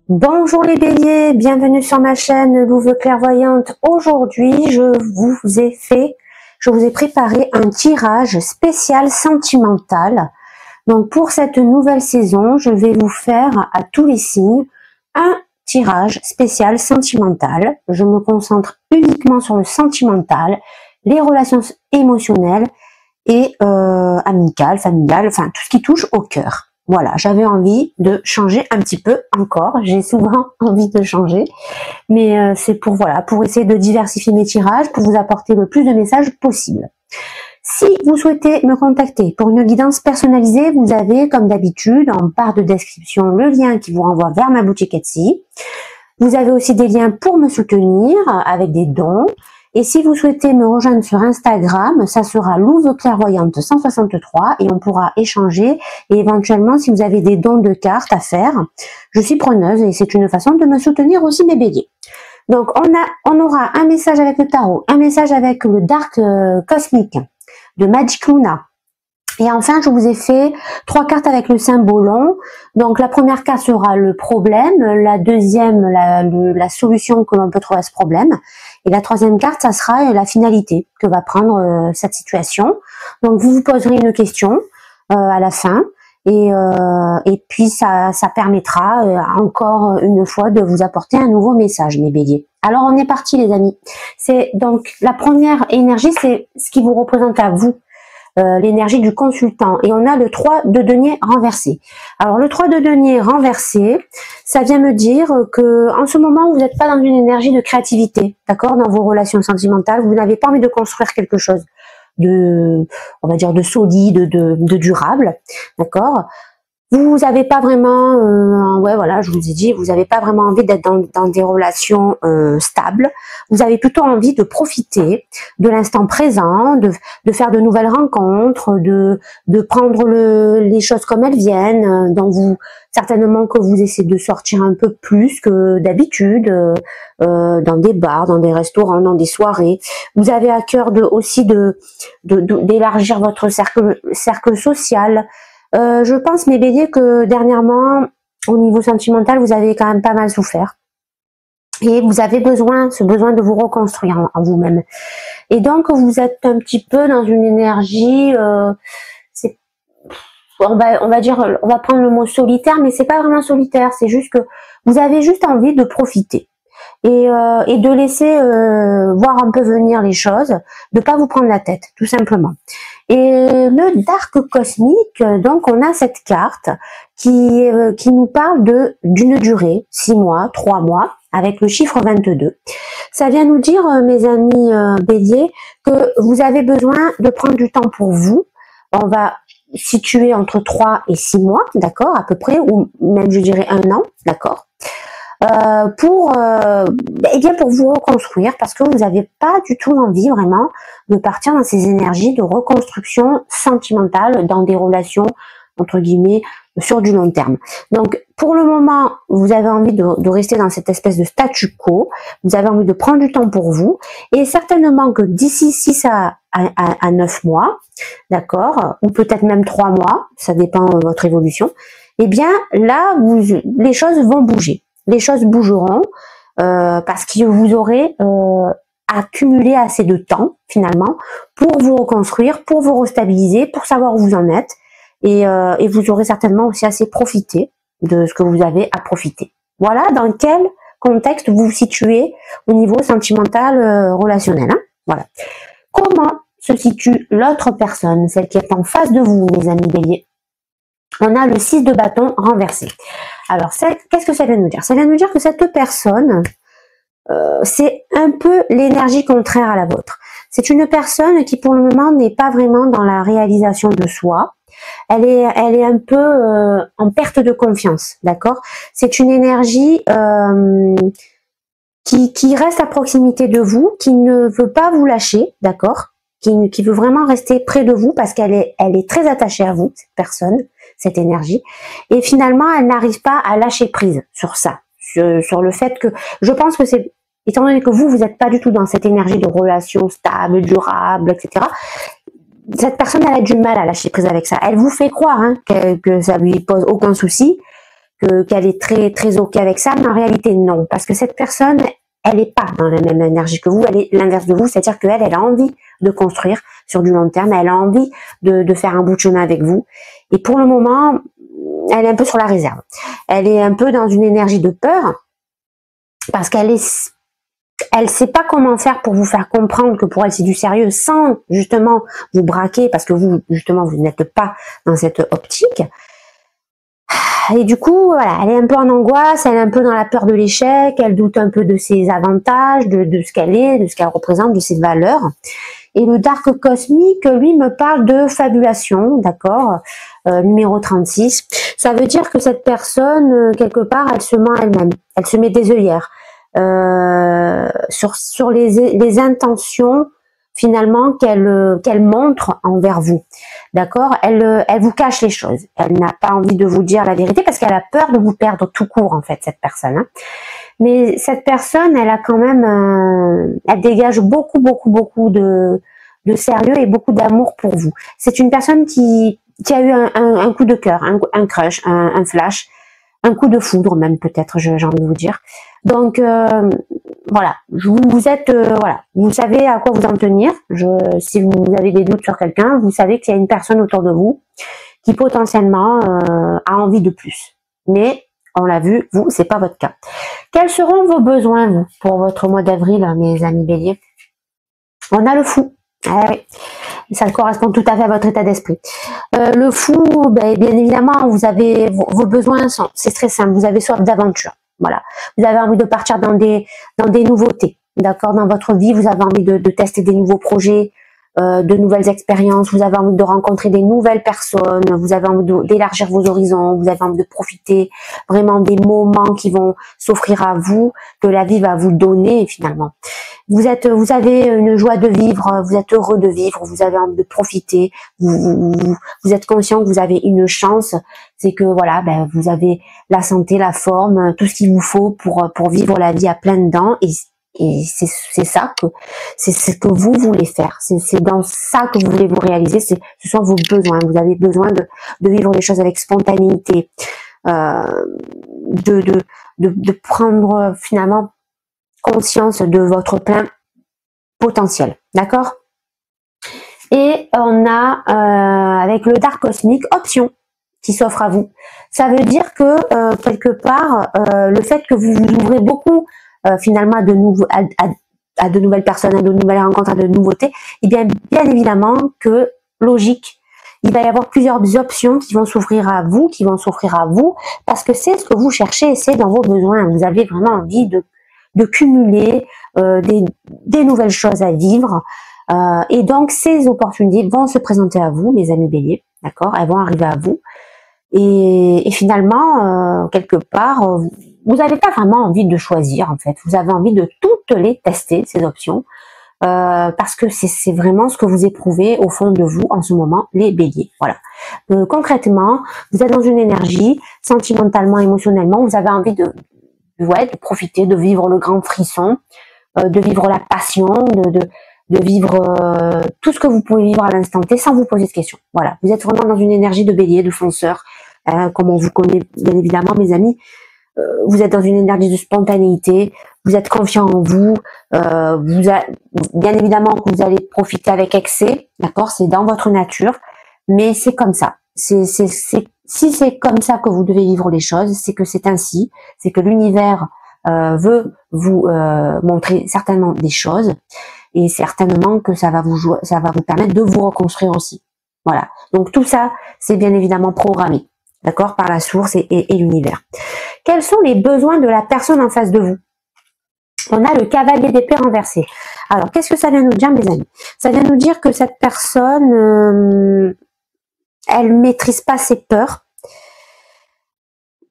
Bonjour les béliers, bienvenue sur ma chaîne Louve Clairvoyante. Aujourd'hui, je vous ai préparé un tirage spécial sentimental. Donc pour cette nouvelle saison, je vais vous faire à tous les signes un tirage spécial sentimental. Je me concentre uniquement sur le sentimental, les relations émotionnelles et amicales, familiales, enfin tout ce qui touche au cœur. Voilà, j'avais envie de changer un petit peu encore. J'ai souvent envie de changer, mais c'est pour essayer de diversifier mes tirages, pour vous apporter le plus de messages possible. Si vous souhaitez me contacter pour une guidance personnalisée, vous avez, comme d'habitude, en barre de description, le lien qui vous renvoie vers ma boutique Etsy. Vous avez aussi des liens pour me soutenir avec des dons. Et si vous souhaitez me rejoindre sur Instagram, ça sera Louve Clairvoyante 163 et on pourra échanger. Et éventuellement, si vous avez des dons de cartes à faire, je suis preneuse et c'est une façon de me soutenir aussi mes béliers. Donc, on aura un message avec le tarot, un message avec le Dark Cosmique de Magic Luna. Et enfin, je vous ai fait 3 cartes avec le symbolon. Donc, la première carte sera le problème, la deuxième, la solution que l'on peut trouver à ce problème. Et la troisième carte, ça sera la finalité que va prendre cette situation. Donc, vous vous poserez une question à la fin. Et puis, ça permettra encore une fois de vous apporter un nouveau message, mes béliers. Alors, on est parti, les amis. C'est donc la première énergie, c'est ce qui vous représente à vous. L'énergie du consultant, et on a le 3 de denier renversé. Alors le 3 de denier renversé, ça vient me dire que en ce moment vous n'êtes pas dans une énergie de créativité, d'accord, dans vos relations sentimentales. Vous n'avez pas envie de construire quelque chose de, on va dire, de solide, de durable, d'accord. Vous n'avez pas vraiment, ouais voilà, je vous ai dit, vous n'avez pas vraiment envie d'être dans des relations stables. Vous avez plutôt envie de profiter de l'instant présent, de faire de nouvelles rencontres, de prendre les choses comme elles viennent. Donc certainement que vous essayez de sortir un peu plus que d'habitude, dans des bars, dans des restaurants, dans des soirées. Vous avez à cœur aussi d'élargir votre cercle social. Je pense, mes béliers, que dernièrement, au niveau sentimental, vous avez quand même pas mal souffert. Et vous avez ce besoin de vous reconstruire en vous-même. Et donc, vous êtes un petit peu dans une énergie, on va dire, on va prendre le mot solitaire, mais c'est pas vraiment solitaire, c'est juste que vous avez juste envie de profiter. Et de laisser voir un peu venir les choses, de pas vous prendre la tête, tout simplement. Et le Dark Cosmique, donc on a cette carte qui nous parle d'une durée, 6 mois, 3 mois, avec le chiffre 22. Ça vient nous dire, mes amis béliers, que vous avez besoin de prendre du temps pour vous. On va situer entre 3 et 6 mois, d'accord, à peu près, ou même je dirais 1 an, d'accord. Pour vous reconstruire, parce que vous n'avez pas du tout envie vraiment de partir dans ces énergies de reconstruction sentimentale dans des relations entre guillemets sur du long terme. Donc pour le moment, vous avez envie de rester dans cette espèce de statu quo, vous avez envie de prendre du temps pour vous, et certainement que d'ici 6 à 9 mois, d'accord, ou peut-être même 3 mois, ça dépend de votre évolution, et bien là les choses vont bouger. Les choses bougeront parce que vous aurez accumulé assez de temps finalement pour vous reconstruire, pour vous restabiliser, pour savoir où vous en êtes, et vous aurez certainement aussi assez profité de ce que vous avez à profiter. Voilà dans quel contexte vous vous situez au niveau sentimental, relationnel. Hein, voilà. Comment se situe l'autre personne, celle qui est en face de vous, mes amis béliers? On a le 6 de bâton renversé. Alors, qu'est-ce que ça vient nous dire? Ça vient nous dire que cette personne, c'est un peu l'énergie contraire à la vôtre. C'est une personne qui, pour le moment, n'est pas vraiment dans la réalisation de soi. Elle est un peu en perte de confiance, d'accord? C'est une énergie qui reste à proximité de vous, qui ne veut pas vous lâcher, d'accord? Qui veut vraiment rester près de vous parce qu'elle est très attachée à vous, cette personne, cette énergie, et finalement elle n'arrive pas à lâcher prise sur ça, sur le fait que, je pense que c'est, étant donné que vous n'êtes pas du tout dans cette énergie de relation stable, durable, etc., cette personne elle a du mal à lâcher prise avec ça. Elle vous fait croire que ça lui pose aucun souci, qu'elle est très ok avec ça, mais en réalité non, parce que cette personne, elle n'est pas dans la même énergie que vous, elle est l'inverse de vous, c'est-à-dire qu'elle, elle a envie de construire sur du long terme, elle a envie de faire un bout de chemin avec vous, et pour le moment, elle est un peu sur la réserve, elle est un peu dans une énergie de peur, parce elle sait pas comment faire pour vous faire comprendre que pour elle c'est du sérieux, sans justement vous braquer, parce que vous, justement, vous n'êtes pas dans cette optique. Et du coup, voilà, elle est un peu en angoisse, elle est un peu dans la peur de l'échec, elle doute un peu de ses avantages, de ce qu'elle est, de ce qu'elle représente, de ses valeurs. Et le Dark Cosmique, lui, me parle de fabulation, d'accord, numéro 36. Ça veut dire que cette personne, quelque part, elle se ment elle-même, elle se met des œillères sur les intentions, finalement, qu'elle montre envers vous. D'accord, elle vous cache les choses. Elle n'a pas envie de vous dire la vérité parce qu'elle a peur de vous perdre tout court, en fait, cette personne. Hein. Mais cette personne, elle a quand même, elle dégage beaucoup de sérieux et beaucoup d'amour pour vous. C'est une personne qui a eu un coup de cœur, un crush, un flash, un coup de foudre même peut-être, j'ai envie de vous dire. Donc voilà, vous êtes voilà, vous savez à quoi vous en tenir. Si vous avez des doutes sur quelqu'un, vous savez qu'il y a une personne autour de vous qui potentiellement a envie de plus. Mais on l'a vu, vous, c'est pas votre cas. Quels seront vos besoins vous, pour votre mois d'avril, mes amis Bélier? On a le fou. Ah oui, ça correspond tout à fait à votre état d'esprit. Le fou, bien évidemment, vous avez vos besoins, c'est très simple. Vous avez soif d'aventure. Voilà, vous avez envie de partir dans des nouveautés, d'accord, dans votre vie. Vous avez envie de tester des nouveaux projets, de nouvelles expériences. Vous avez envie de rencontrer des nouvelles personnes. Vous avez envie d'élargir vos horizons. Vous avez envie de profiter vraiment des moments qui vont s'offrir à vous, que la vie va vous donner finalement. Vous avez une joie de vivre, vous êtes heureux de vivre, vous avez envie de profiter, vous êtes conscient que vous avez une chance, c'est que voilà, ben, vous avez la santé, la forme, tout ce qu'il vous faut pour vivre la vie à pleines dents, et c'est ça que c'est ce que vous voulez faire, c'est dans ça que vous voulez vous réaliser, ce sont vos besoins, vous avez besoin de vivre les choses avec spontanéité, de prendre finalement conscience de votre plein potentiel, d'accord? Et on a avec le Dark Cosmique option qui s'offre à vous. Ça veut dire que quelque part le fait que vous vous ouvrez beaucoup finalement à de nouvelles personnes, à de nouvelles rencontres, à de nouveautés, et bien évidemment que logique, il va y avoir plusieurs options qui vont s'offrir à vous, parce que c'est ce que vous cherchez, c'est dans vos besoins. Vous avez vraiment envie de cumuler des nouvelles choses à vivre, et donc ces opportunités vont se présenter à vous, mes amis Bélier, d'accord, elles vont arriver à vous, et finalement quelque part vous n'avez pas vraiment envie de choisir, en fait, vous avez envie de toutes les tester, ces options, parce que c'est vraiment ce que vous éprouvez au fond de vous en ce moment, les Béliers. Voilà. Concrètement, vous êtes dans une énergie, sentimentalement, émotionnellement, vous avez envie de profiter, de vivre le grand frisson, de vivre la passion, de vivre tout ce que vous pouvez vivre à l'instant T sans vous poser de questions. Voilà, vous êtes vraiment dans une énergie de Bélier, de fonceur, comme on vous connaît bien évidemment, mes amis. Vous êtes dans une énergie de spontanéité, vous êtes confiant en vous, bien évidemment que vous allez profiter avec excès, d'accord, c'est dans votre nature, mais c'est comme ça. Si c'est comme ça que vous devez vivre les choses, c'est que c'est ainsi, c'est que l'univers veut vous montrer certainement des choses, et certainement que ça va vous permettre de vous reconstruire aussi. Voilà. Donc tout ça, c'est bien évidemment programmé, d'accord, par la source et l'univers. Quels sont les besoins de la personne en face de vous? On a le cavalier d'épée renversé. Alors, qu'est-ce que ça vient nous dire, mes amis? Ça vient nous dire que cette personne, elle maîtrise pas ses peurs.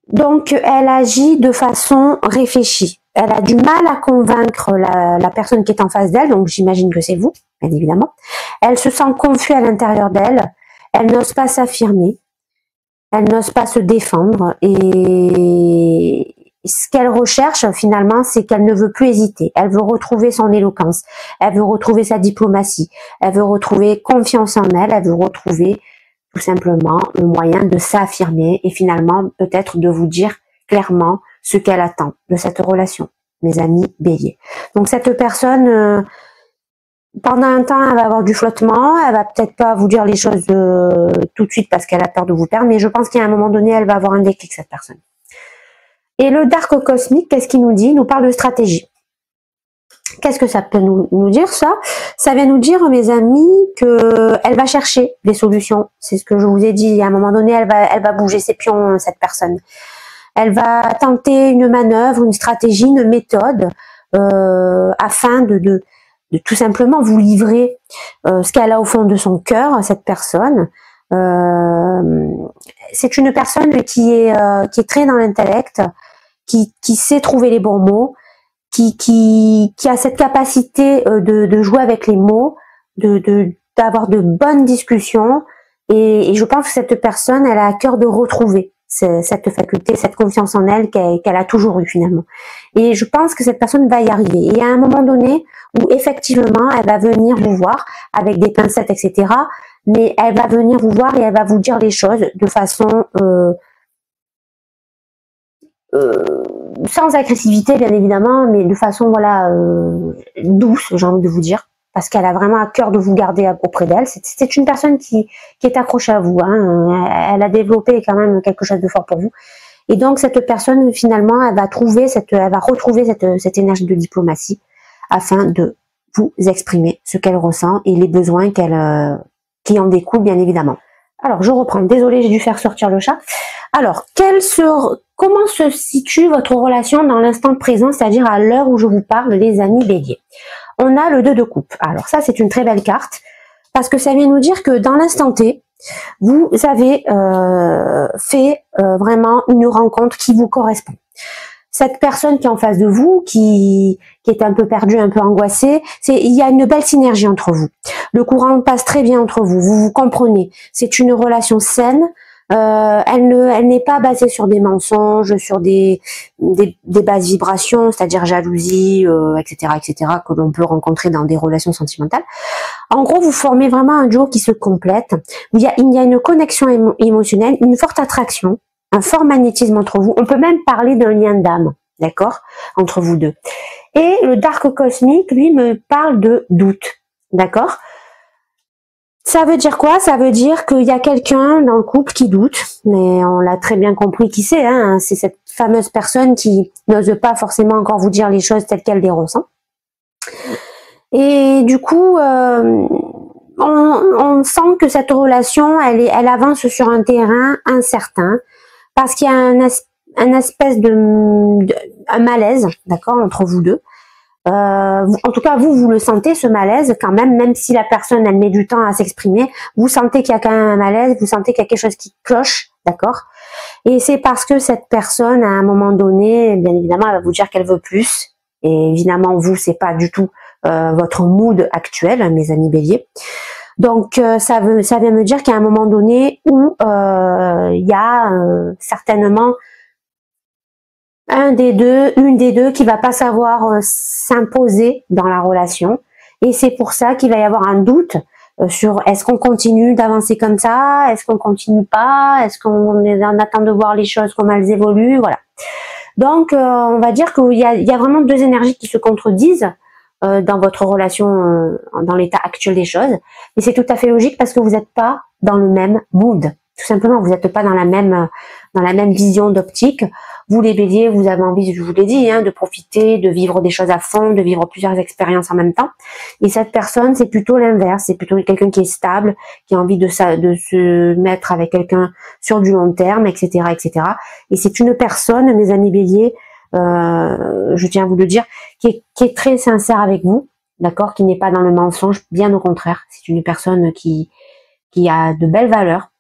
Donc, elle agit de façon réfléchie. Elle a du mal à convaincre la personne qui est en face d'elle, donc j'imagine que c'est vous, bien évidemment. Elle se sent confuse à l'intérieur d'elle. Elle n'ose pas s'affirmer. Elle n'ose pas se défendre. Et ce qu'elle recherche, finalement, c'est qu'elle ne veut plus hésiter. Elle veut retrouver son éloquence. Elle veut retrouver sa diplomatie. Elle veut retrouver confiance en elle. Elle veut retrouver tout simplement le moyen de s'affirmer et finalement peut-être de vous dire clairement ce qu'elle attend de cette relation, mes amis béliers. Donc cette personne, pendant un temps, elle va avoir du flottement, elle va peut-être pas vous dire les choses tout de suite parce qu'elle a peur de vous perdre, mais je pense qu'à un moment donné, elle va avoir un déclic, cette personne. Et le dark cosmique, qu'est-ce qu'il nous dit? Il nous parle de stratégie. Qu'est-ce que ça peut nous dire, ça? Ça vient nous dire, mes amis, que elle va chercher des solutions. C'est ce que je vous ai dit. À un moment donné, elle va bouger ses pions, cette personne. Elle va tenter une manœuvre, une stratégie, une méthode, afin de tout simplement vous livrer ce qu'elle a au fond de son cœur, cette personne. C'est une personne qui est très dans l'intellect, qui sait trouver les bons mots, qui a cette capacité de jouer avec les mots, d'avoir de bonnes discussions, et je pense que cette personne, elle a à cœur de retrouver cette faculté, cette confiance en elle qu'elle a toujours eu finalement. Et je pense que cette personne va y arriver. Et à un moment donné où effectivement, elle va venir vous voir avec des pincettes, etc. Mais elle va venir vous voir et elle va vous dire les choses de façon sans agressivité bien évidemment, mais de façon voilà douce, j'ai envie de vous dire, parce qu'elle a vraiment à cœur de vous garder auprès d'elle. C'est une personne qui est accrochée à vous, hein. Elle a développé quand même quelque chose de fort pour vous, et donc cette personne finalement elle va retrouver cette énergie de diplomatie afin de vous exprimer ce qu'elle ressent et les besoins qui en découlent bien évidemment. Alors je reprends, désolée, j'ai dû faire sortir le chat. Alors comment se situe votre relation dans l'instant présent, c'est-à-dire à l'heure où je vous parle, les amis béliers? On a le 2 de coupe. Alors ça, c'est une très belle carte, parce que ça vient nous dire que dans l'instant T, vous avez fait vraiment une rencontre qui vous correspond. Cette personne qui est en face de vous, qui est un peu perdue, un peu angoissée, il y a une belle synergie entre vous. Le courant passe très bien entre vous, vous vous comprenez. C'est une relation saine. Elle n'est pas basée sur des mensonges, sur des basses vibrations, c'est-à-dire jalousie, etc., que l'on peut rencontrer dans des relations sentimentales. En gros, vous formez vraiment un duo qui se complète. Il y a une connexion émotionnelle, une forte attraction, un fort magnétisme entre vous. On peut même parler d'un lien d'âme, d'accord, entre vous deux. Et le dark cosmique, lui, me parle de doute, d'accord. Ça veut dire quoi? Ça veut dire qu'il y a quelqu'un dans le couple qui doute, mais on l'a très bien compris qui c'est, hein. C'est cette fameuse personne qui n'ose pas forcément encore vous dire les choses telles qu'elle les ressent. Et du coup, on sent que cette relation, elle avance sur un terrain incertain, parce qu'il y a un espèce un malaise, d'accord, entre vous deux. En tout cas, vous le sentez, ce malaise, quand même si la personne, elle met du temps à s'exprimer, vous sentez qu'il y a quand même un malaise, vous sentez qu'il y a quelque chose qui cloche, d'accord? Et c'est parce que cette personne, à un moment donné, bien évidemment, elle va vous dire qu'elle veut plus. Et évidemment, vous, c'est pas du tout votre mood actuel, mes amis béliers. Donc, ça vient me dire qu'à un moment donné où il y a certainement une des deux qui va pas savoir s'imposer dans la relation, et c'est pour ça qu'il va y avoir un doute sur est-ce qu'on continue d'avancer comme ça, est-ce qu'on continue pas, est-ce qu'on attend de voir les choses comme elles évoluent, voilà. Donc on va dire qu'il y a vraiment deux énergies qui se contredisent dans votre relation, dans l'état actuel des choses, et c'est tout à fait logique parce que vous n'êtes pas dans le même mood. Tout simplement, vous n'êtes pas dans la même vision d'optique. Vous, les béliers, vous avez envie, je vous l'ai dit, hein, de profiter, de vivre des choses à fond, de vivre plusieurs expériences en même temps. Et cette personne, c'est plutôt l'inverse. C'est plutôt quelqu'un qui est stable, qui a envie de se mettre avec quelqu'un sur du long terme, etc., etc. Et c'est une personne, mes amis béliers, je tiens à vous le dire, qui est très sincère avec vous, d'accord, qui n'est pas dans le mensonge, bien au contraire. C'est une personne qui a de belles valeurs.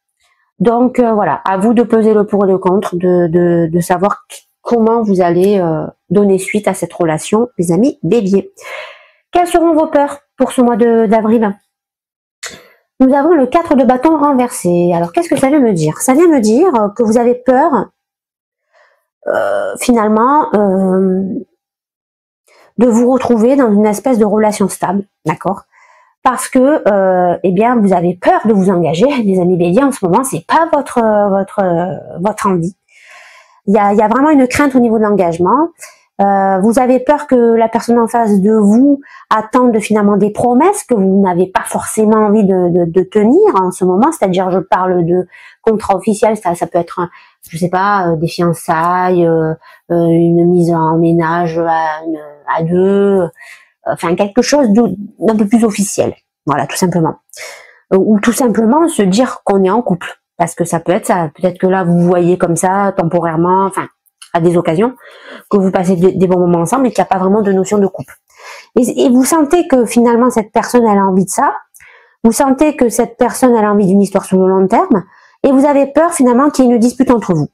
Donc voilà, à vous de peser le pour et le contre, de savoir comment vous allez donner suite à cette relation, les amis béliers. Quelles seront vos peurs pour ce mois d'avril? Nous avons le 4 de bâton renversé. Alors qu'est-ce que ça vient me dire? Ça vient me dire que vous avez peur finalement de vous retrouver dans une espèce de relation stable, d'accord? parce que eh bien vous avez peur de vous engager. Les amis béliers, en ce moment, c'est pas votre envie. Il y a vraiment une crainte au niveau de l'engagement. Vous avez peur que la personne en face de vous attende finalement des promesses que vous n'avez pas forcément envie de tenir en ce moment. C'est-à-dire, je parle de contrat officiel, ça peut être, je sais pas, des fiançailles, une mise en ménage à deux, enfin quelque chose d'un peu plus officiel. Voilà, tout simplement. Ou tout simplement se dire qu'on est en couple. Parce que ça peut être ça. Peut-être que là, vous voyez comme ça, temporairement, enfin, à des occasions, que vous passez des bons moments ensemble et qu'il n'y a pas vraiment de notion de couple. Et vous sentez que finalement, cette personne, elle a envie de ça. Vous sentez que cette personne, elle a envie d'une histoire sur le long terme. Et vous avez peur finalement qu'il y ait une dispute entre vous.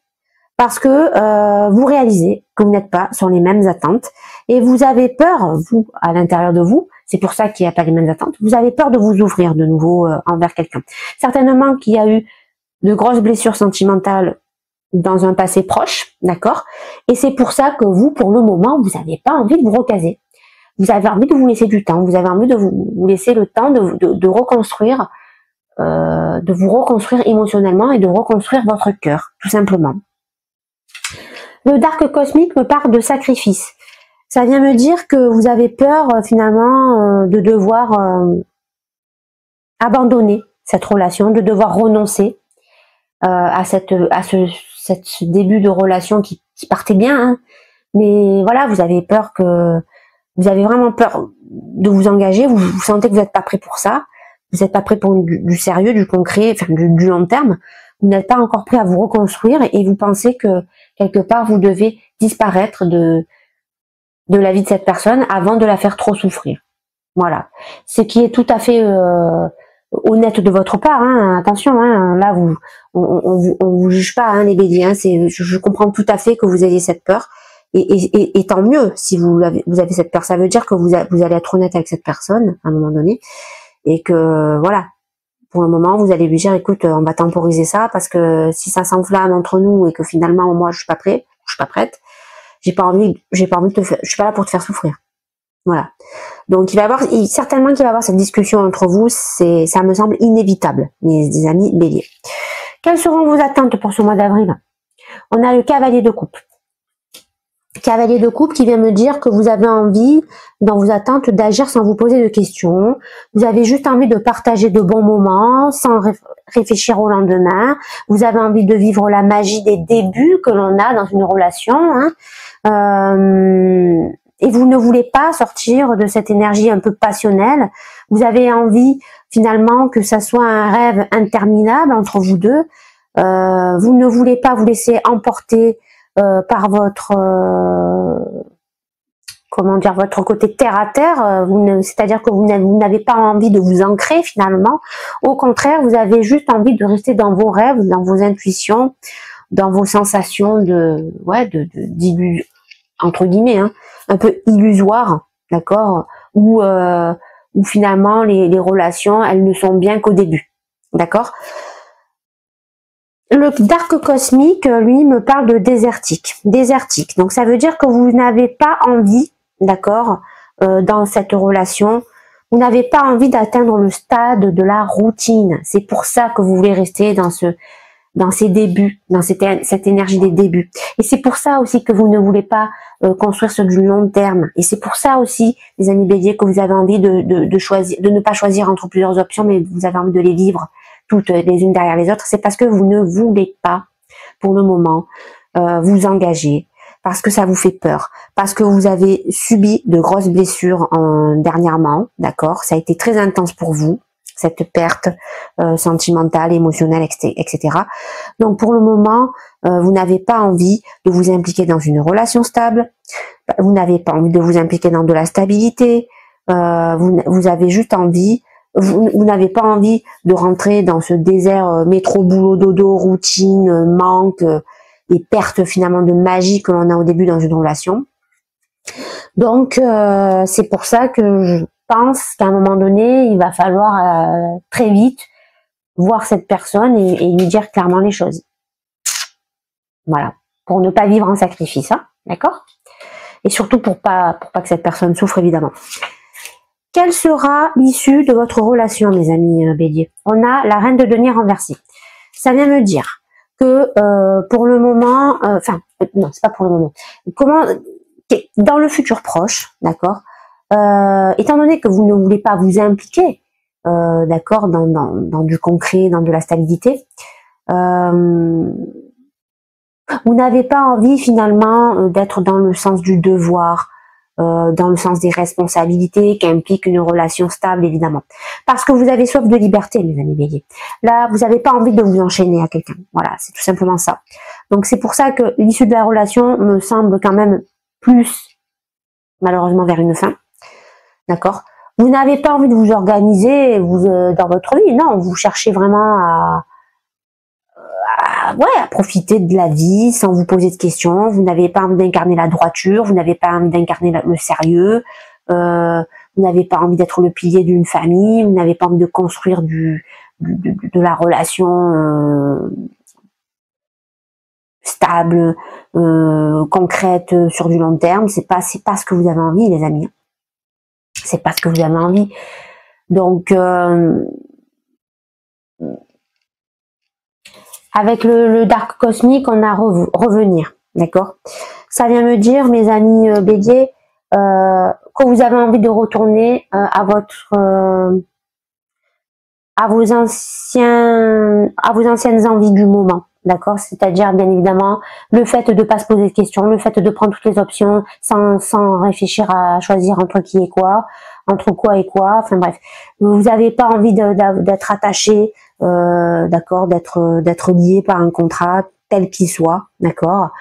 Parce que vous réalisez que vous n'êtes pas sur les mêmes attentes. Et vous avez peur, vous, à l'intérieur de vous, c'est pour ça qu'il n'y a pas les mêmes attentes, vous avez peur de vous ouvrir de nouveau envers quelqu'un. Certainement qu'il y a eu de grosses blessures sentimentales dans un passé proche, d'accord? Et c'est pour ça que vous, pour le moment, vous n'avez pas envie de vous recaser. Vous avez envie de vous laisser du temps, vous avez envie de vous laisser le temps de reconstruire, de vous reconstruire émotionnellement et de reconstruire votre cœur, tout simplement. Le dark cosmique me parle de sacrifice. Ça vient me dire que vous avez peur finalement de devoir abandonner cette relation, de devoir renoncer à ce début de relation qui partait bien, hein. Mais voilà, vous avez vraiment peur de vous engager, vous sentez que vous n'êtes pas prêt pour ça, vous n'êtes pas prêt pour du sérieux, du concret, enfin du long terme, vous n'êtes pas encore prêt à vous reconstruire et vous pensez que quelque part vous devez disparaître de la vie de cette personne avant de la faire trop souffrir. Voilà. Ce qui est tout à fait honnête de votre part, hein. Attention, hein. Là on vous juge pas, hein, les béliers, hein. Je comprends tout à fait que vous ayez cette peur et tant mieux si vous avez cette peur. Ça veut dire que vous allez être honnête avec cette personne à un moment donné et que voilà, pour le moment vous allez lui dire écoute, on va temporiser ça parce que si ça s'enflamme entre nous et que finalement moi je suis pas prêt, je suis pas prête, j'ai pas envie de te faire, je suis pas là pour te faire souffrir. Voilà. Donc certainement qu'il va y avoir cette discussion entre vous, ça me semble inévitable, les amis béliers. Quelles seront vos attentes pour ce mois d'avril? On a le cavalier de coupe. Cavalier de coupe qui vient me dire que vous avez envie, dans vos attentes, d'agir sans vous poser de questions. Vous avez juste envie de partager de bons moments, sans réfléchir au lendemain. Vous avez envie de vivre la magie des débuts que l'on a dans une relation, hein. Et vous ne voulez pas sortir de cette énergie un peu passionnelle. Vous avez envie finalement que ça soit un rêve interminable entre vous deux. Vous ne voulez pas vous laisser emporter par votre votre côté terre à terre. C'est-à-dire que vous n'avez pas envie de vous ancrer finalement. Au contraire, vous avez juste envie de rester dans vos rêves, dans vos intuitions, dans vos sensations d'illusion, entre guillemets, hein, un peu illusoire, d'accord, où finalement les relations, elles ne sont bien qu'au début, d'accord. Le dark cosmique, lui, me parle de désertique. Donc ça veut dire que vous n'avez pas envie, d'accord, dans cette relation, vous n'avez pas envie d'atteindre le stade de la routine. C'est pour ça que vous voulez rester dans ces débuts, dans cette énergie des débuts. Et c'est pour ça aussi que vous ne voulez pas construire sur du long terme. Et c'est pour ça aussi, les amis béliers, que vous avez envie de choisir, de ne pas choisir entre plusieurs options, mais vous avez envie de les vivre toutes les unes derrière les autres. C'est parce que vous ne voulez pas, pour le moment, vous engager, parce que ça vous fait peur, parce que vous avez subi de grosses blessures dernièrement, d'accord. Ça a été très intense pour vous, cette perte sentimentale, émotionnelle, etc. Donc pour le moment, vous n'avez pas envie de vous impliquer dans une relation stable, vous n'avez pas envie de vous impliquer dans de la stabilité, vous avez juste envie, vous n'avez pas envie de rentrer dans ce désert métro, boulot, dodo, routine, manque, et perte finalement de magie que l'on a au début dans une relation. Donc c'est pour ça que je pense qu'à un moment donné, il va falloir très vite voir cette personne et lui dire clairement les choses. Voilà, pour ne pas vivre en sacrifice, hein, d'accord? Et surtout pour pas que cette personne souffre, évidemment. quelle sera l'issue de votre relation, mes amis Bélier? On a la reine de denier renversée. Ça vient me dire que pour le moment, non, c'est pas pour le moment. Comment, dans le futur proche, d'accord, étant donné que vous ne voulez pas vous impliquer, d'accord, dans du concret, dans de la stabilité, vous n'avez pas envie finalement d'être dans le sens du devoir, dans le sens des responsabilités qu'implique une relation stable, évidemment. Parce que vous avez soif de liberté, mes amis Bélier. Là, vous n'avez pas envie de vous enchaîner à quelqu'un. Voilà, c'est tout simplement ça. Donc c'est pour ça que l'issue de la relation me semble quand même plus, malheureusement, vers une fin. D'accord? Vous n'avez pas envie de vous organiser dans votre vie. Non, vous cherchez vraiment à profiter de la vie sans vous poser de questions. Vous n'avez pas envie d'incarner la droiture, vous n'avez pas envie d'incarner le sérieux, vous n'avez pas envie d'être le pilier d'une famille, vous n'avez pas envie de construire de la relation stable, concrète sur du long terme. C'est pas ce que vous avez envie, les amis. C'est pas ce que vous avez envie. Donc avec le dark cosmique, on a revenir, d'accord? Ça vient me dire, mes amis Bélier, que vous avez envie de retourner à vos anciennes envies du moment, d'accord? C'est-à-dire, bien évidemment, le fait de pas se poser de questions, le fait de prendre toutes les options sans réfléchir à choisir entre qui et quoi, entre quoi et quoi, enfin bref. Vous n'avez pas envie d'être attaché, d'accord, d'être lié par un contrat tel qu'il soit, d'accord.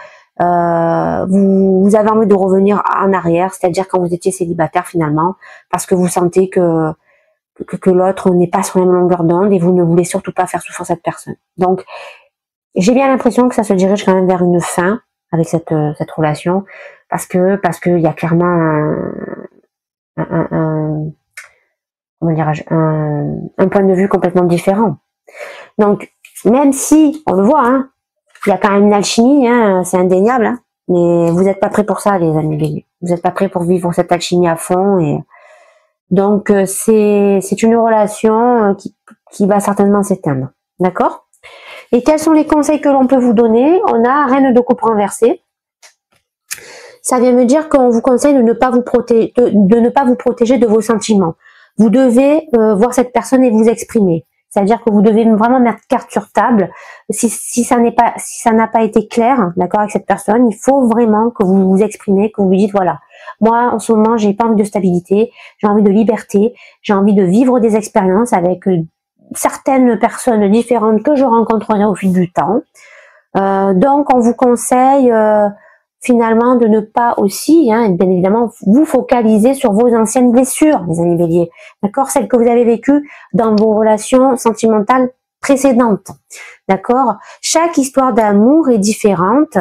Vous avez envie de revenir en arrière, c'est-à-dire quand vous étiez célibataire finalement, parce que vous sentez que l'autre n'est pas sur la même longueur d'onde et vous ne voulez surtout pas faire souffrir cette personne. Donc j'ai bien l'impression que ça se dirige quand même vers une fin avec cette relation, parce que il y a clairement comment dirais-je, un point de vue complètement différent. Donc, même si, on le voit, hein, il y a quand même une alchimie, hein, c'est indéniable, hein, mais vous n'êtes pas prêts pour ça, les amis Bélier. Vous n'êtes pas prêts pour vivre cette alchimie à fond. Et donc, c'est une relation qui va certainement s'éteindre. D'accord? Et quels sont les conseils que l'on peut vous donner? On a reine de coupe renversée. Ça vient me dire qu'on vous conseille de ne pas vous protéger, de ne pas vous protéger de vos sentiments. Vous devez voir cette personne et vous exprimer. C'est-à-dire que vous devez vraiment mettre carte sur table. Si ça n'a pas été clair, d'accord, avec cette personne, il faut vraiment que vous vous exprimez, que vous lui dites voilà, moi en ce moment j'ai pas envie de stabilité, j'ai envie de liberté, j'ai envie de vivre des expériences avec certaines personnes différentes que je rencontrerai au fil du temps. Donc on vous conseille finalement de ne pas aussi, hein, bien évidemment, vous focaliser sur vos anciennes blessures, les amis Bélier, d'accord, celles que vous avez vécues dans vos relations sentimentales précédentes, d'accord. Chaque histoire d'amour est différente,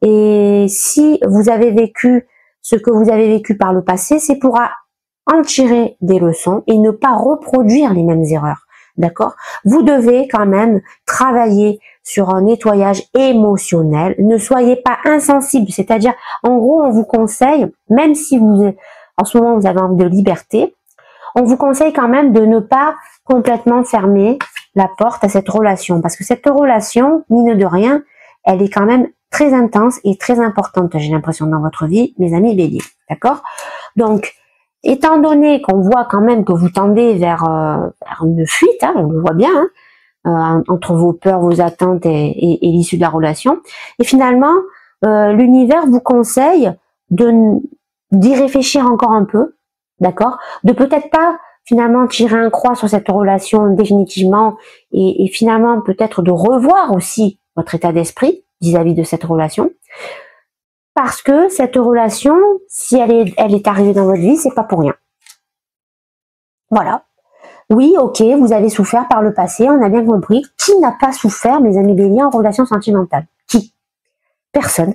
et si vous avez vécu ce que vous avez vécu par le passé, c'est pour en tirer des leçons et ne pas reproduire les mêmes erreurs, d'accord. Vous devez quand même travailler sur un nettoyage émotionnel. Ne soyez pas insensible, c'est-à-dire, en gros, on vous conseille, même si en ce moment vous avez envie de liberté, on vous conseille quand même de ne pas complètement fermer la porte à cette relation, parce que cette relation, mine de rien, elle est quand même très intense et très importante, j'ai l'impression, dans votre vie, mes amis Bélier, d'accord? Donc, étant donné qu'on voit quand même que vous tendez vers une fuite, hein, on le voit bien, hein, entre vos peurs, vos attentes et l'issue de la relation. Et finalement, l'univers vous conseille d'y réfléchir encore un peu, d'accord? De peut-être pas finalement tirer un croix sur cette relation définitivement et finalement peut-être de revoir aussi votre état d'esprit vis-à-vis de cette relation. Parce que cette relation, si elle est arrivée dans votre vie, c'est pas pour rien. Voilà. Oui, ok, vous avez souffert par le passé, on a bien compris. Qui n'a pas souffert, mes amis Bélier, en relation sentimentale? Qui? Personne.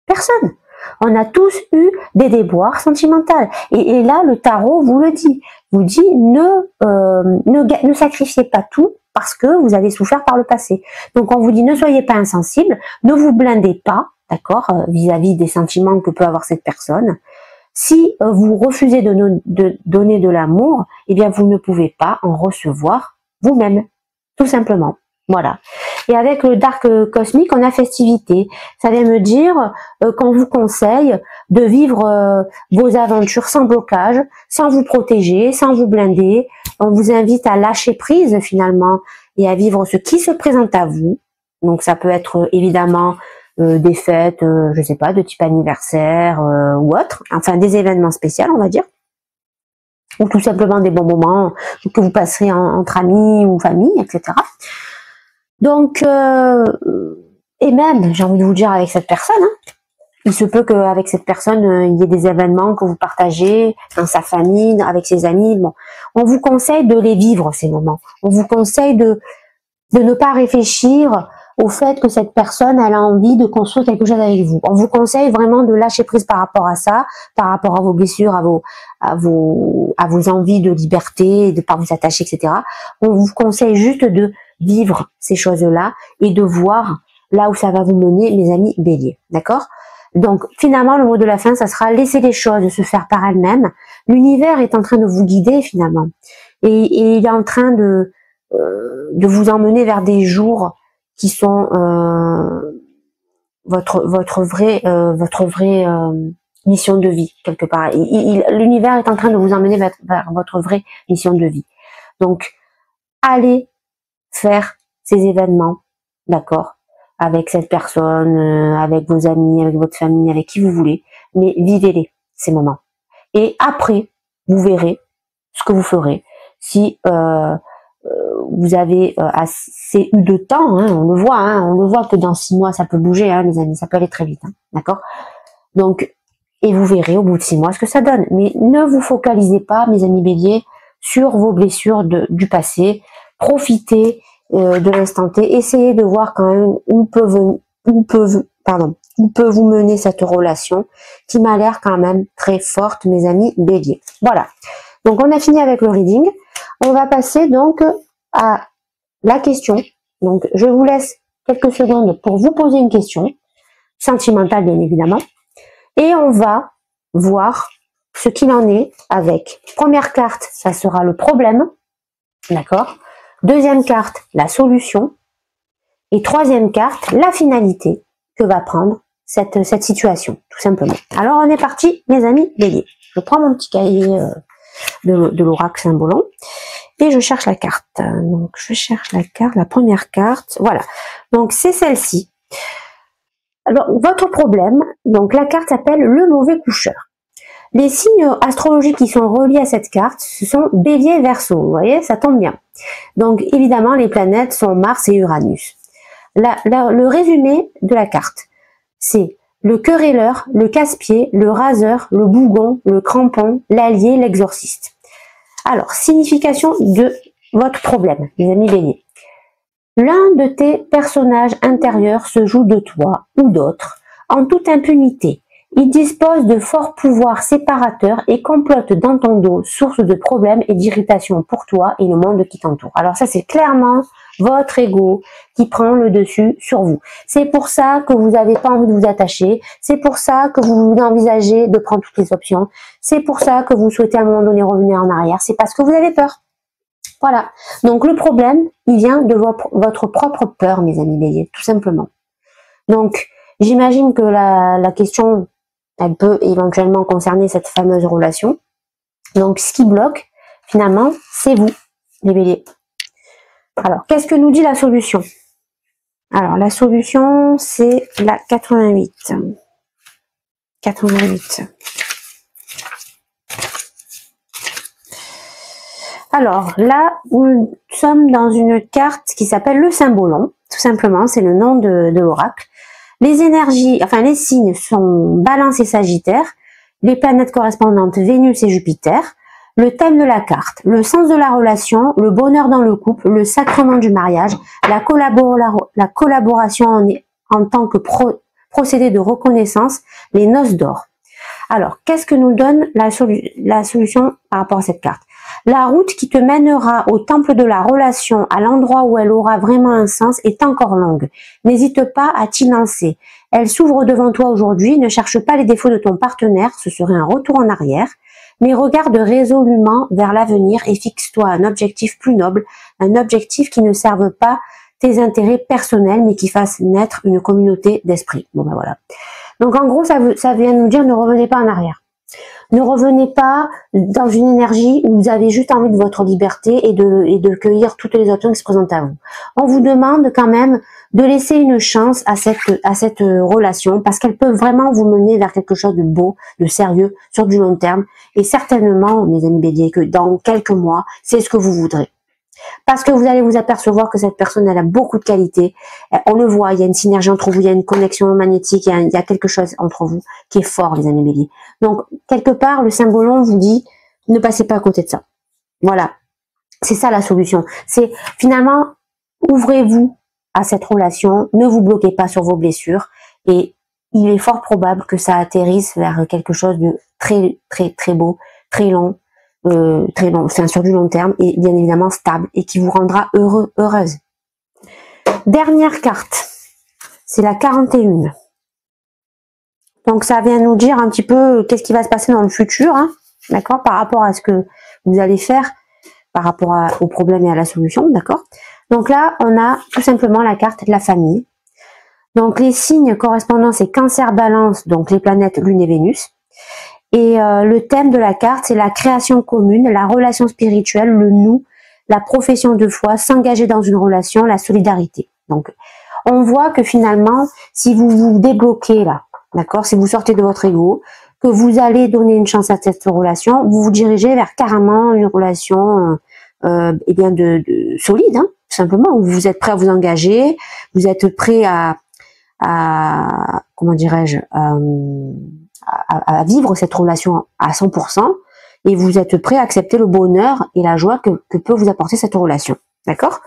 Personne. On a tous eu des déboires sentimentaux. Et là, le tarot vous le dit. Vous dit, ne sacrifiez pas tout parce que vous avez souffert par le passé. Donc, on vous dit, ne soyez pas insensible, ne vous blindez pas, d'accord, vis-à-vis des sentiments que peut avoir cette personne. Si vous refusez de donner de l'amour, eh bien vous ne pouvez pas en recevoir vous-même, tout simplement. Voilà. Et avec le dark cosmique, on a festivité. Ça vient me dire qu'on vous conseille de vivre vos aventures sans blocage, sans vous protéger, sans vous blinder. On vous invite à lâcher prise finalement et à vivre ce qui se présente à vous. Donc ça peut être évidemment des fêtes, je sais pas, de type anniversaire ou autre, enfin des événements spéciaux, on va dire, ou tout simplement des bons moments que vous passerez entre amis ou famille, etc. Donc, et même, j'ai envie de vous dire avec cette personne, hein, il se peut qu'avec cette personne, il y ait des événements que vous partagez dans sa famille, avec ses amis. Bon, on vous conseille de les vivre ces moments. On vous conseille de ne pas réfléchir au fait que cette personne, elle a envie de construire quelque chose avec vous. On vous conseille vraiment de lâcher prise par rapport à ça, par rapport à vos blessures, à vos envies de liberté, de pas vous attacher, etc. On vous conseille juste de vivre ces choses-là et de voir là où ça va vous mener, mes amis béliers. D'accord? Donc, finalement, le mot de la fin, ça sera laisser les choses se faire par elles-mêmes. L'univers est en train de vous guider, finalement. Et il est en train de vous emmener vers des jours qui sont votre vraie mission de vie quelque part. L'univers est en train de vous emmener vers votre vraie mission de vie. Donc, allez faire ces événements, d'accord, avec cette personne, avec vos amis, avec votre famille, avec qui vous voulez, mais vivez-les ces moments. Et après, vous verrez ce que vous ferez. Si vous avez assez eu de temps, hein, on le voit que dans 6 mois ça peut bouger, hein, les amis, ça peut aller très vite, hein, d'accord. Donc, et vous verrez au bout de 6 mois ce que ça donne. Mais ne vous focalisez pas, mes amis béliers, sur vos blessures du passé. Profitez de l'instant T. Essayez de voir quand même où peut vous mener cette relation qui m'a l'air quand même très forte, mes amis béliers. Voilà. Donc, on a fini avec le reading. On va passer donc à la question. Donc, je vous laisse quelques secondes pour vous poser une question, sentimentale bien évidemment, et on va voir ce qu'il en est avec. Première carte, ça sera le problème, d'accord. Deuxième carte, la solution, et troisième carte, la finalité que va prendre cette situation, tout simplement. Alors, on est parti, mes amis béliers. Je prends mon petit cahier de l'oracle Saint-Bolon. Et je cherche la carte. Donc, je cherche la carte, la première carte. Voilà. Donc, c'est celle-ci. Alors, votre problème, donc la carte s'appelle le mauvais coucheur. Les signes astrologiques qui sont reliés à cette carte, ce sont Bélier et Verseau. Vous voyez, ça tombe bien. Donc, évidemment, les planètes sont Mars et Uranus. Le résumé de la carte, c'est le querelleur, le casse-pied, le raseur, le bougon, le crampon, l'allié, l'exorciste. Alors, signification de votre problème, les amis béliers. L'un de tes personnages intérieurs se joue de toi ou d'autres en toute impunité. Il dispose de forts pouvoirs séparateurs et complote dans ton dos, source de problèmes et d'irritation pour toi et le monde qui t'entoure. Alors ça, c'est clairement votre ego qui prend le dessus sur vous. C'est pour ça que vous n'avez pas envie de vous attacher. C'est pour ça que vous envisagez de prendre toutes les options. C'est pour ça que vous souhaitez à un moment donné revenir en arrière. C'est parce que vous avez peur. Voilà. Donc le problème, il vient de votre propre peur, mes amis béliers, tout simplement. Donc, j'imagine que la question, elle peut éventuellement concerner cette fameuse relation. Donc, ce qui bloque, finalement, c'est vous, les béliers. Alors, qu'est-ce que nous dit la solution? Alors, la solution, c'est la 88. 88. Alors, là, nous sommes dans une carte qui s'appelle le Saint-Bolon. Tout simplement, c'est le nom de l'oracle. Les énergies, enfin les signes sont Balance et Sagittaire, les planètes correspondantes Vénus et Jupiter, le thème de la carte, le sens de la relation, le bonheur dans le couple, le sacrement du mariage, la collaboration en tant que procédé de reconnaissance, les noces d'or. Alors, qu'est-ce que nous donne la solution par rapport à cette carte? La route qui te mènera au temple de la relation, à l'endroit où elle aura vraiment un sens, est encore longue. N'hésite pas à t'y lancer. Elle s'ouvre devant toi aujourd'hui. Ne cherche pas les défauts de ton partenaire, ce serait un retour en arrière. Mais regarde résolument vers l'avenir et fixe-toi un objectif plus noble, un objectif qui ne serve pas tes intérêts personnels, mais qui fasse naître une communauté d'esprit. Bon ben voilà. Donc en gros, ça vient nous dire ne revenez pas en arrière. Ne revenez pas dans une énergie où vous avez juste envie de votre liberté et de cueillir toutes les options qui se présentent à vous. On vous demande quand même de laisser une chance à cette relation parce qu'elle peut vraiment vous mener vers quelque chose de beau, de sérieux, sur du long terme. Et certainement, mes amis béliers, que dans quelques mois, c'est ce que vous voudrez. Parce que vous allez vous apercevoir que cette personne, elle a beaucoup de qualités. On le voit, il y a une synergie entre vous, il y a une connexion magnétique, il y a quelque chose entre vous qui est fort, les amis béliers. Donc, quelque part, le symbolon vous dit, ne passez pas à côté de ça. Voilà. C'est ça la solution. C'est finalement, ouvrez-vous à cette relation, ne vous bloquez pas sur vos blessures et il est fort probable que ça atterrisse vers quelque chose de très, très, très beau, très long, enfin sur du long terme et bien évidemment stable et qui vous rendra heureux, heureuse. Dernière carte, c'est la 41. Donc ça vient nous dire un petit peu qu'est-ce qui va se passer dans le futur, hein, d'accord, par rapport à ce que vous allez faire, par rapport au problème et à la solution, d'accord. Donc là, on a tout simplement la carte de la famille. Donc les signes correspondants, c'est Cancer, Balance, donc les planètes Lune et Vénus. Et le thème de la carte, c'est la création commune, la relation spirituelle, le nous, la profession de foi, s'engager dans une relation, la solidarité. Donc, on voit que finalement, si vous vous débloquez là, d'accord, si vous sortez de votre ego, que vous allez donner une chance à cette relation, vous vous dirigez vers carrément une relation eh bien de solide, hein, tout simplement, où vous êtes prêt à vous engager, vous êtes prêt à comment dirais-je, à vivre cette relation à 100% et vous êtes prêt à accepter le bonheur et la joie que peut vous apporter cette relation. D'accord?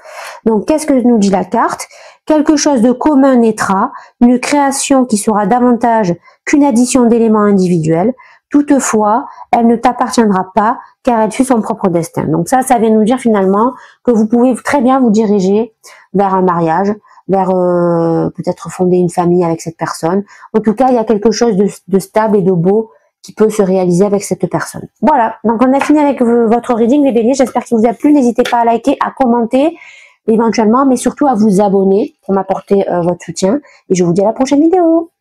Donc, qu'est-ce que nous dit la carte? Quelque chose de commun naîtra, une création qui sera davantage qu'une addition d'éléments individuels. Toutefois, elle ne t'appartiendra pas car elle suit son propre destin. Donc ça vient nous dire finalement que vous pouvez très bien vous diriger vers un mariage, vers peut-être fonder une famille avec cette personne. En tout cas, il y a quelque chose de stable et de beau qui peut se réaliser avec cette personne. Voilà, donc on a fini avec votre reading les béliers. J'espère qu'il vous a plu. N'hésitez pas à liker, à commenter éventuellement, mais surtout à vous abonner pour m'apporter votre soutien. Et je vous dis à la prochaine vidéo.